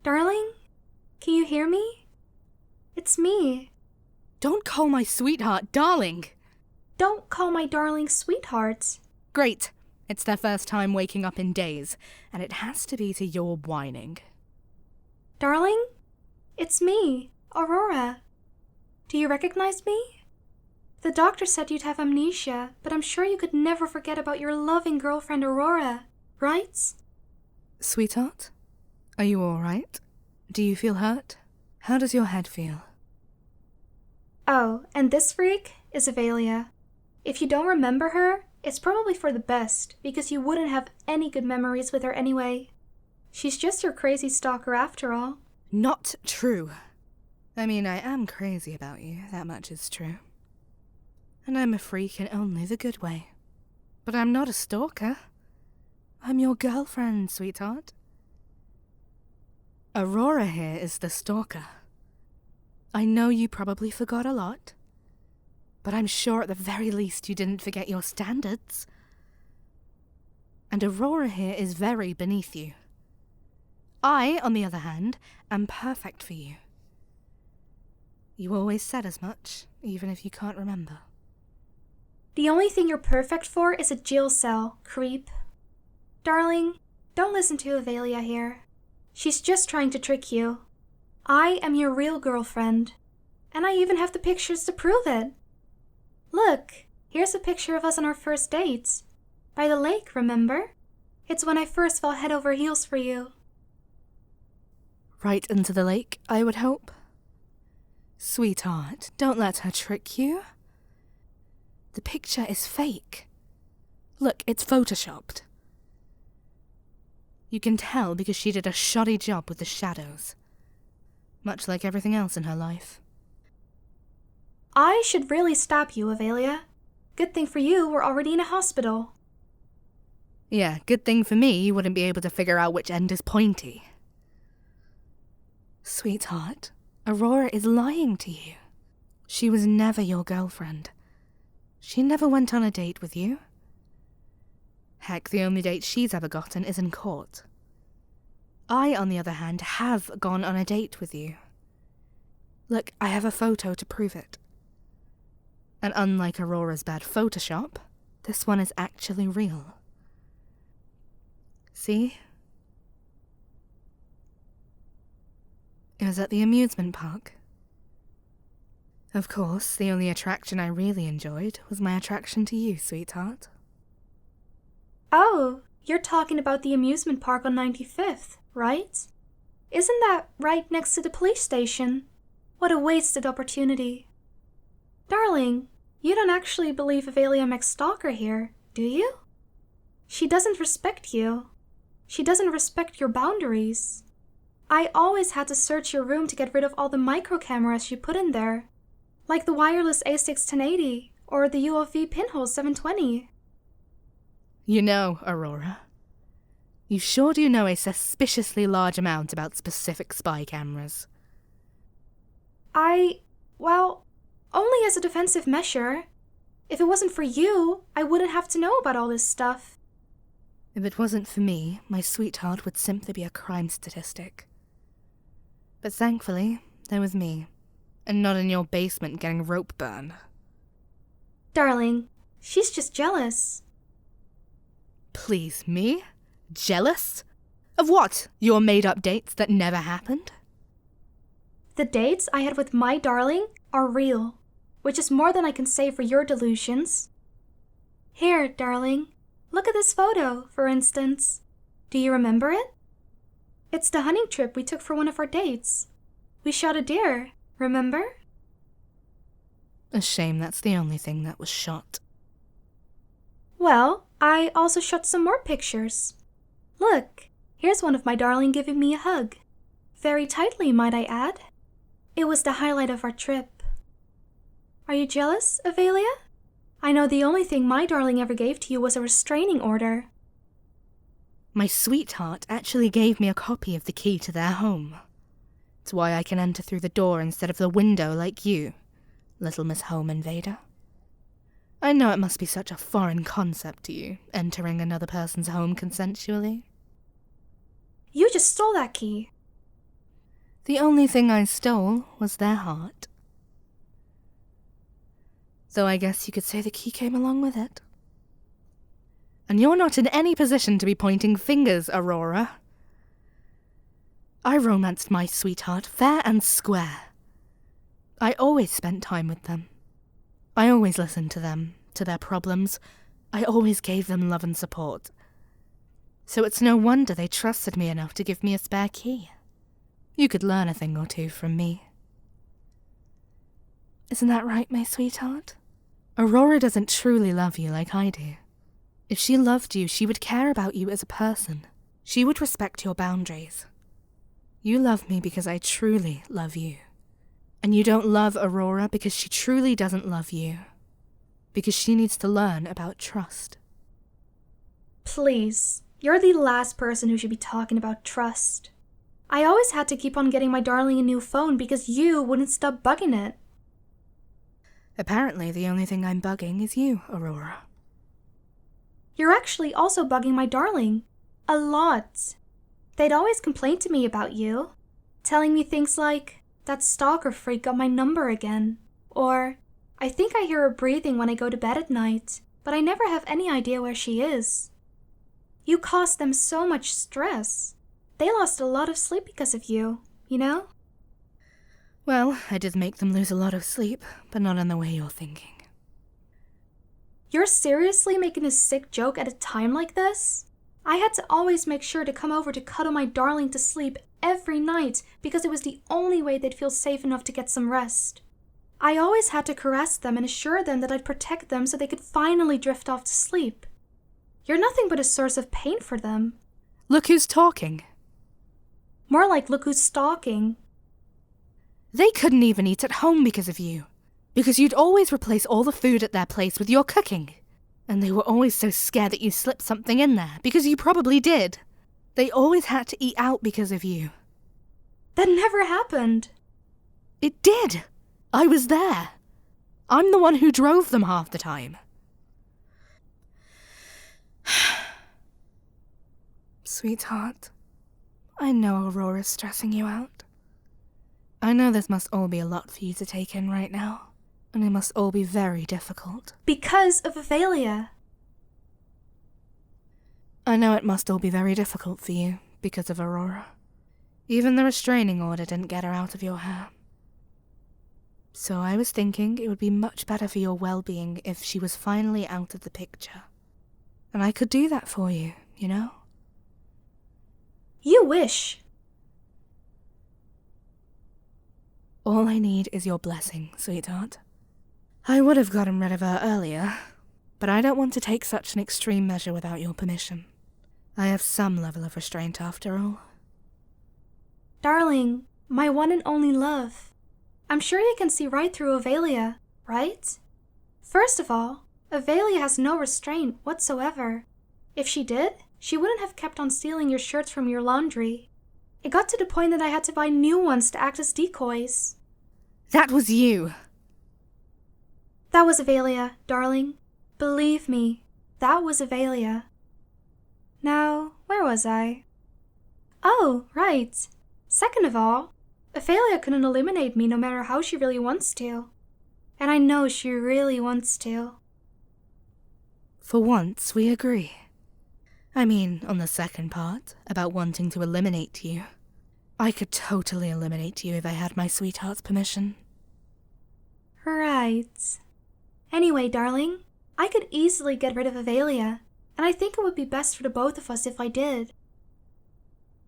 Darling? Can you hear me? It's me. Don't call my sweetheart darling. Don't call my darling sweetheart. Great. It's their first time waking up in days, and it has to be to your whining. Darling? It's me, Aurora. Do you recognize me? The doctor said you'd have amnesia, but I'm sure you could never forget about your loving girlfriend Aurora, right? Sweetheart? Are you alright? Do you feel hurt? How does your head feel? Oh, and this freak is Avelia. If you don't remember her, it's probably for the best, because you wouldn't have any good memories with her anyway. She's just your crazy stalker after all. Not true. I mean, I am crazy about you, that much is true. And I'm a freak in only the good way. But I'm not a stalker. I'm your girlfriend, sweetheart. Aurora here is the stalker. I know you probably forgot a lot, but I'm sure at the very least you didn't forget your standards. And Aurora here is very beneath you. I, on the other hand, am perfect for you. You always said as much, even if you can't remember. The only thing you're perfect for is a jail cell, creep. Darling, don't listen to Avelia here. She's just trying to trick you. I am your real girlfriend, and I even have the pictures to prove it. Look, here's a picture of us on our first date. By the lake, remember? It's when I first fell head over heels for you. Right into the lake, I would hope. Sweetheart, don't let her trick you. The picture is fake. Look, it's photoshopped. You can tell because she did a shoddy job with the shadows. Much like everything else in her life. I should really stop you, Avelia. Good thing for you, we're already in a hospital. Yeah, good thing for me you wouldn't be able to figure out which end is pointy. Sweetheart, Aurora is lying to you. She was never your girlfriend. She never went on a date with you. Heck, the only date she's ever gotten is in court. I, on the other hand, have gone on a date with you. Look, I have a photo to prove it. And unlike Aurora's bad Photoshop, this one is actually real. See? It was at the amusement park. Of course, the only attraction I really enjoyed was my attraction to you, sweetheart. Oh, you're talking about the amusement park on 95th, right? Isn't that right next to the police station? What a wasted opportunity. Darling, you don't actually believe Avelia McStalker here, do you? She doesn't respect you. She doesn't respect your boundaries. I always had to search your room to get rid of all the micro cameras you put in there, like the wireless A6 1080 or the ULV pinhole 720. You know, Aurora, you sure do know a suspiciously large amount about specific spy cameras. Well, only as a defensive measure. If it wasn't for you, I wouldn't have to know about all this stuff. If it wasn't for me, my sweetheart would simply be a crime statistic. But thankfully, there was me, and not in your basement getting rope burn. Darling, she's just jealous. Please, me? Jealous? Of what? Your made-up dates that never happened? The dates I had with my darling are real, which is more than I can say for your delusions. Here, darling, look at this photo, for instance. Do you remember it? It's the hunting trip we took for one of our dates. We shot a deer, remember? A shame that's the only thing that was shot. Well, I also shot some more pictures. Look, here's one of my darling giving me a hug. Very tightly, might I add. It was the highlight of our trip. Are you jealous, Avelia? I know the only thing my darling ever gave to you was a restraining order. My sweetheart actually gave me a copy of the key to their home. It's why I can enter through the door instead of the window like you, little Miss Home Invader. I know it must be such a foreign concept to you, entering another person's home consensually. You just stole that key. The only thing I stole was their heart. Though I guess you could say the key came along with it. And you're not in any position to be pointing fingers, Aurora. I romanced my sweetheart fair and square. I always spent time with them. I always listened to them, to their problems. I always gave them love and support. So it's no wonder they trusted me enough to give me a spare key. You could learn a thing or two from me. Isn't that right, my sweetheart? Aurora doesn't truly love you like I do. If she loved you, she would care about you as a person. She would respect your boundaries. You love me because I truly love you. And you don't love Aurora because she truly doesn't love you. Because she needs to learn about trust. Please, you're the last person who should be talking about trust. I always had to keep on getting my darling a new phone because you wouldn't stop bugging it. Apparently, the only thing I'm bugging is you, Aurora. You're actually also bugging my darling. A lot. They'd always complain to me about you, telling me things like, that stalker freak got my number again, or, I think I hear her breathing when I go to bed at night, but I never have any idea where she is. You caused them so much stress. They lost a lot of sleep because of you, you know? Well, I did make them lose a lot of sleep, but not in the way you're thinking. You're seriously making a sick joke at a time like this? I had to always make sure to come over to cuddle my darling to sleep every night because it was the only way they'd feel safe enough to get some rest. I always had to caress them and assure them that I'd protect them so they could finally drift off to sleep. You're nothing but a source of pain for them. Look who's talking. More like look who's stalking. They couldn't even eat at home because of you. Because you'd always replace all the food at their place with your cooking. And they were always so scared that you slipped something in there, because you probably did. They always had to eat out because of you. That never happened. It did. I was there. I'm the one who drove them half the time. Sweetheart, I know Aurora's stressing you out. I know this must all be a lot for you to take in right now. And it must all be very difficult. Because of Avelia. I know it must all be very difficult for you, because of Aurora. Even the restraining order didn't get her out of your hair. So I was thinking it would be much better for your well-being if she was finally out of the picture. And I could do that for you, you know? You wish. All I need is your blessing, sweetheart. I would have gotten rid of her earlier, but I don't want to take such an extreme measure without your permission. I have some level of restraint after all. Darling, my one and only love. I'm sure you can see right through Avelia, right? First of all, Avelia has no restraint whatsoever. If she did, she wouldn't have kept on stealing your shirts from your laundry. It got to the point that I had to buy new ones to act as decoys. That was you! That was Avelia, darling. Believe me, that was Avelia. Now, where was I? Oh, right. Second of all, Avelia couldn't eliminate me no matter how she really wants to. And I know she really wants to. For once, we agree. I mean, on the second part, about wanting to eliminate you. I could totally eliminate you if I had my sweetheart's permission. Right. Anyway, darling, I could easily get rid of Avelia, and I think it would be best for the both of us if I did.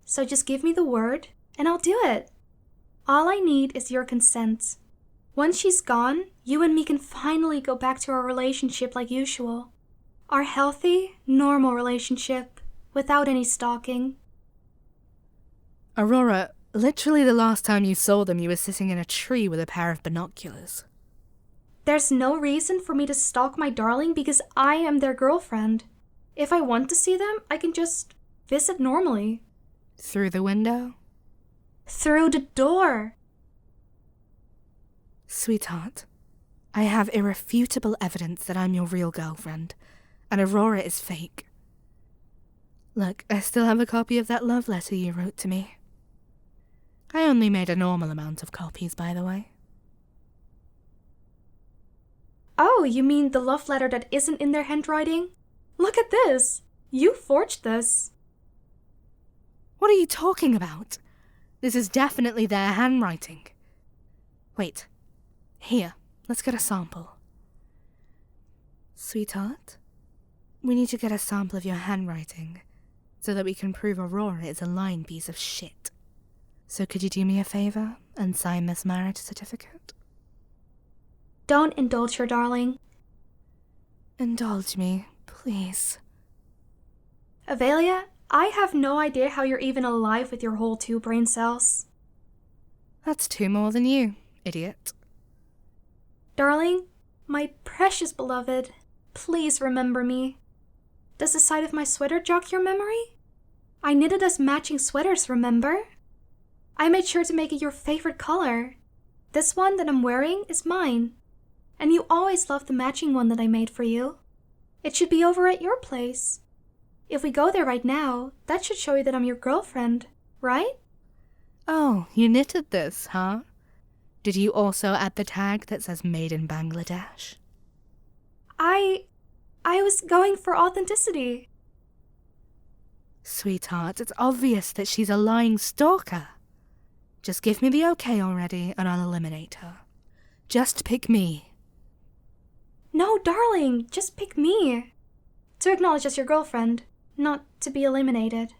So just give me the word, and I'll do it. All I need is your consent. Once she's gone, you and me can finally go back to our relationship like usual. Our healthy, normal relationship, without any stalking. Aurora, literally the last time you saw them, you were sitting in a tree with a pair of binoculars. There's no reason for me to stalk my darling because I am their girlfriend. If I want to see them, I can just visit normally. Through the window? Through the door. Sweetheart, I have irrefutable evidence that I'm your real girlfriend, and Aurora is fake. Look, I still have a copy of that love letter you wrote to me. I only made a normal amount of copies, by the way. Oh, you mean the love letter that isn't in their handwriting? Look at this! You forged this! What are you talking about? This is definitely their handwriting. Wait. Here, let's get a sample. Sweetheart, we need to get a sample of your handwriting so that we can prove Aurora is a lying piece of shit. So could you do me a favor and sign this marriage certificate? Don't indulge her, darling. Indulge me, please. Avelia, I have no idea how you're even alive with your whole 2 brain cells. That's 2 more than you, idiot. Darling, my precious beloved, please remember me. Does the sight of my sweater jog your memory? I knitted us matching sweaters, remember? I made sure to make it your favorite color. This one that I'm wearing is mine. And you always loved the matching one that I made for you. It should be over at your place. If we go there right now, that should show you that I'm your girlfriend, right? Oh, you knitted this, huh? Did you also add the tag that says Made in Bangladesh? I was going for authenticity. Sweetheart, it's obvious that she's a lying stalker. Just give me the okay already and I'll eliminate her. Just pick me. No, darling, just pick me. To acknowledge as your girlfriend, not to be eliminated.